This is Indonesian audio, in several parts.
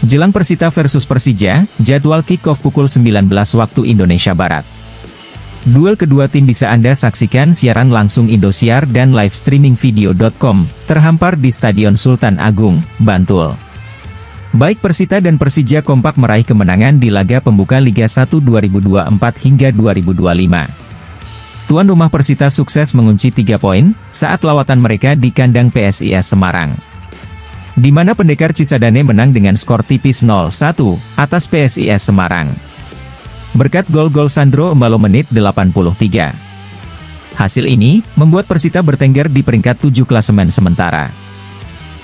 Jelang Persita versus Persija, jadwal kick-off pukul 19 waktu Indonesia Barat. Duel kedua tim bisa Anda saksikan siaran langsung Indosiar dan live streaming video.com, terhampar di Stadion Sultan Agung, Bantul. Baik Persita dan Persija kompak meraih kemenangan di laga pembuka Liga 1 2024 hingga 2025. Tuan rumah Persita sukses mengunci 3 poin, saat lawatan mereka di kandang PSIS Semarang, di mana pendekar Cisadane menang dengan skor tipis 0-1, atas PSIS Semarang. Berkat gol-gol Sandro Embalo menit 83. Hasil ini, membuat Persita bertengger di peringkat 7 klasemen sementara.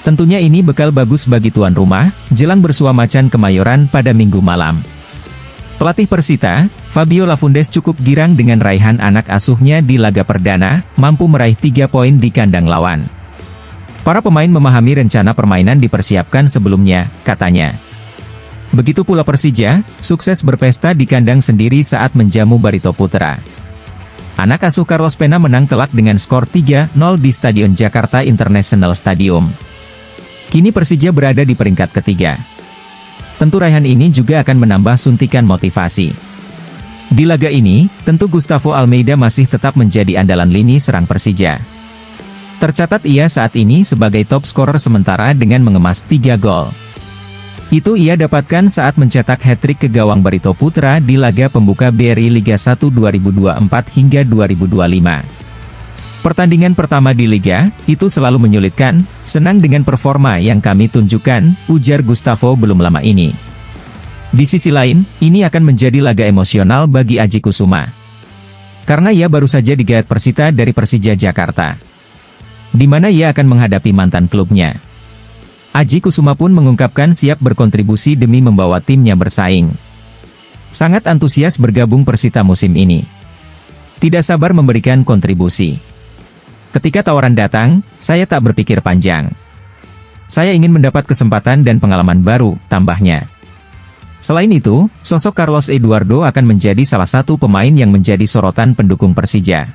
Tentunya ini bekal bagus bagi tuan rumah, jelang bersua macan Kemayoran pada Minggu malam. Pelatih Persita, Fabio Lafundes cukup girang dengan raihan anak asuhnya di laga perdana, mampu meraih 3 poin di kandang lawan. Para pemain memahami rencana permainan dipersiapkan sebelumnya, katanya. Begitu pula Persija, sukses berpesta di kandang sendiri saat menjamu Barito Putra. Anak asuh Carlos Pena menang telak dengan skor 3-0 di Stadion Jakarta International Stadium. Kini Persija berada di peringkat ketiga. Tentu raihan ini juga akan menambah suntikan motivasi. Di laga ini, tentu Gustavo Almeida masih tetap menjadi andalan lini serang Persija. Tercatat ia saat ini sebagai top scorer sementara dengan mengemas 3 gol. Itu ia dapatkan saat mencetak hat-trick ke gawang Barito Putra di laga pembuka BRI Liga 1 2024 hingga 2025. Pertandingan pertama di Liga, itu selalu menyulitkan, senang dengan performa yang kami tunjukkan, ujar Gustavo belum lama ini. Di sisi lain, ini akan menjadi laga emosional bagi Aji Kusuma. Karena ia baru saja digait Persita dari Persija Jakarta, di mana ia akan menghadapi mantan klubnya. Aji Kusuma pun mengungkapkan siap berkontribusi demi membawa timnya bersaing. Sangat antusias bergabung Persita musim ini. Tidak sabar memberikan kontribusi. Ketika tawaran datang, saya tak berpikir panjang. Saya ingin mendapat kesempatan dan pengalaman baru, tambahnya. Selain itu, sosok Carlos Eduardo akan menjadi salah satu pemain yang menjadi sorotan pendukung Persija.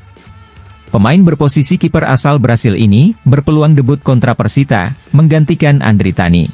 Pemain berposisi kiper asal Brasil ini, berpeluang debut kontra Persita, menggantikan Andri Tani.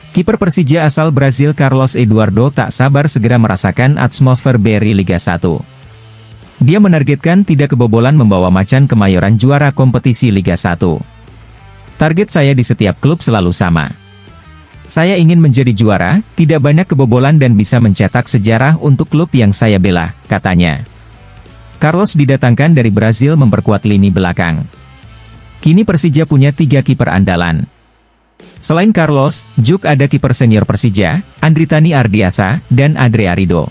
Kiper Persija asal Brasil Carlos Eduardo tak sabar segera merasakan atmosfer BRI Liga 1. Dia menargetkan tidak kebobolan membawa macan Kemayoran juara kompetisi Liga 1. Target saya di setiap klub selalu sama. Saya ingin menjadi juara, tidak banyak kebobolan dan bisa mencetak sejarah untuk klub yang saya bela, katanya. Carlos didatangkan dari Brasil memperkuat lini belakang. Kini Persija punya 3 kiper andalan. Selain Carlos, juga ada kiper senior Persija, Andri Tani Ardiasa, dan Adre Arido.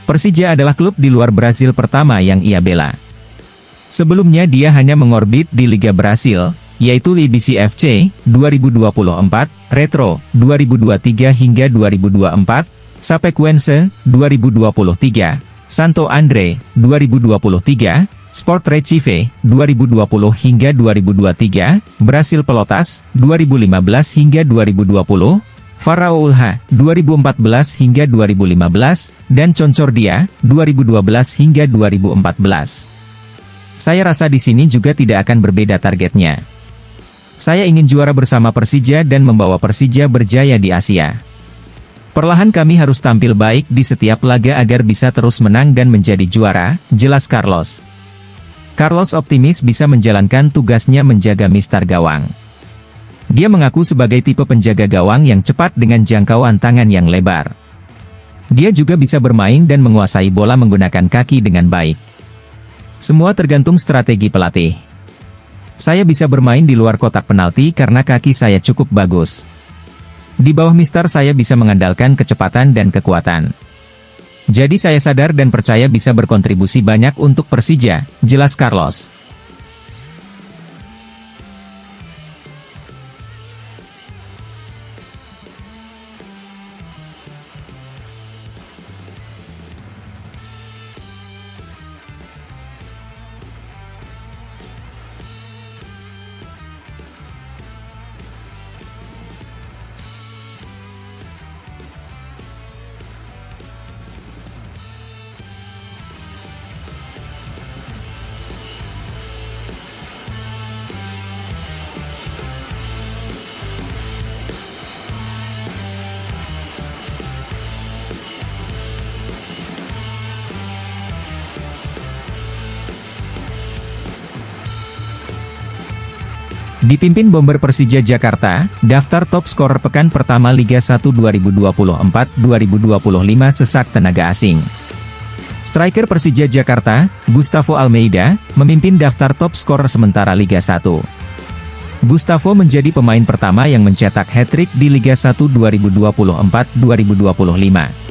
Persija adalah klub di luar Brasil pertama yang ia bela. Sebelumnya dia hanya mengorbit di Liga Brasil, yaitu LIBC FC, 2024, Retro, 2023 hingga 2024, Chapecoense, 2023, Santo André, 2023, Sport Recife, 2020 hingga 2023, Brasil Pelotas, 2015 hingga 2020, Faraoulha, 2014 hingga 2015, dan Concordia, 2012 hingga 2014. Saya rasa di sini juga tidak akan berbeda targetnya. Saya ingin juara bersama Persija dan membawa Persija berjaya di Asia. Perlahan kami harus tampil baik di setiap laga agar bisa terus menang dan menjadi juara, jelas Carlos. Carlos optimis bisa menjalankan tugasnya menjaga mistar gawang. Dia mengaku sebagai tipe penjaga gawang yang cepat dengan jangkauan tangan yang lebar. Dia juga bisa bermain dan menguasai bola menggunakan kaki dengan baik. Semua tergantung strategi pelatih. Saya bisa bermain di luar kotak penalti karena kaki saya cukup bagus. Di bawah Mister saya bisa mengandalkan kecepatan dan kekuatan. Jadi saya sadar dan percaya bisa berkontribusi banyak untuk Persija, jelas Carlos. Dipimpin bomber Persija Jakarta, daftar top skor pekan pertama Liga 1 2024-2025 sesak tenaga asing. Striker Persija Jakarta, Gustavo Almeida, memimpin daftar top skor sementara Liga 1. Gustavo menjadi pemain pertama yang mencetak hat-trick di Liga 1 2024-2025.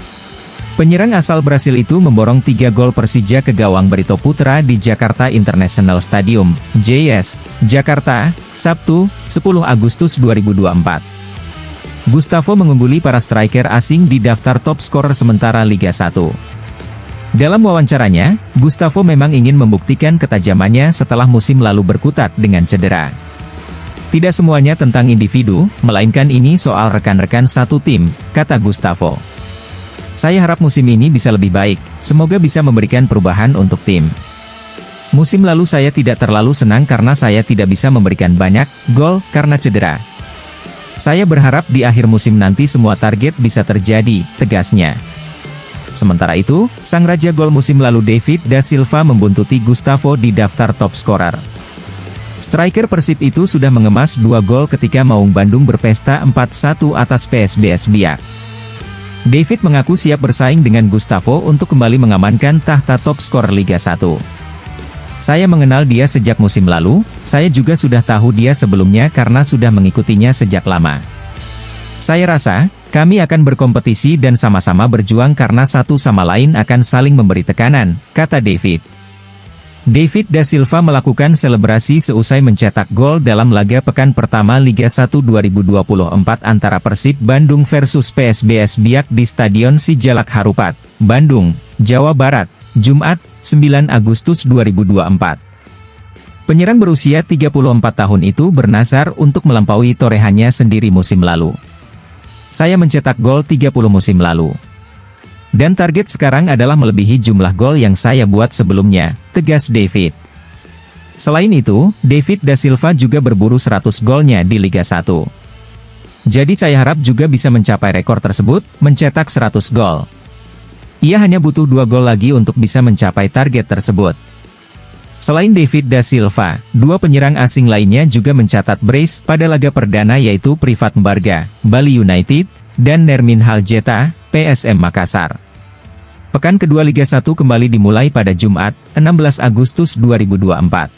Penyerang asal Brasil itu memborong 3 gol Persija ke gawang Barito Putra di Jakarta International Stadium, JS, Jakarta, Sabtu, 10 Agustus 2024. Gustavo mengungguli para striker asing di daftar top scorer sementara Liga 1. Dalam wawancaranya, Gustavo memang ingin membuktikan ketajamannya setelah musim lalu berkutat dengan cedera. Tidak semuanya tentang individu, melainkan ini soal rekan-rekan satu tim, kata Gustavo. Saya harap musim ini bisa lebih baik, semoga bisa memberikan perubahan untuk tim. Musim lalu saya tidak terlalu senang karena saya tidak bisa memberikan banyak gol karena cedera. Saya berharap di akhir musim nanti semua target bisa terjadi, tegasnya. Sementara itu, sang raja gol musim lalu David Da Silva membuntuti Gustavo di daftar top scorer. Striker Persib itu sudah mengemas 2 gol ketika Maung Bandung berpesta 4-1 atas PSBS Biak. David mengaku siap bersaing dengan Gustavo untuk kembali mengamankan tahta top skor Liga 1. Saya mengenal dia sejak musim lalu, saya juga sudah tahu dia sebelumnya karena sudah mengikutinya sejak lama. Saya rasa, kami akan berkompetisi dan sama-sama berjuang karena satu sama lain akan saling memberi tekanan, kata David. David Da Silva melakukan selebrasi seusai mencetak gol dalam laga pekan pertama Liga 1 2024 antara Persib Bandung versus PSBS Biak di Stadion Sijalak Harupat, Bandung, Jawa Barat, Jumat, 9 Agustus 2024. Penyerang berusia 34 tahun itu bernazar untuk melampaui torehannya sendiri musim lalu. Saya mencetak gol 30 musim lalu. Dan target sekarang adalah melebihi jumlah gol yang saya buat sebelumnya, tegas David. Selain itu, David Da Silva juga berburu 100 golnya di Liga 1. Jadi saya harap juga bisa mencapai rekor tersebut, mencetak 100 gol. Ia hanya butuh 2 gol lagi untuk bisa mencapai target tersebut. Selain David Da Silva, 2 penyerang asing lainnya juga mencatat brace pada laga perdana yaitu Privat Mbarga, Bali United, dan Nermin Haljeta, PSM Makassar. Pekan kedua Liga 1 kembali dimulai pada Jumat, 16 Agustus 2024.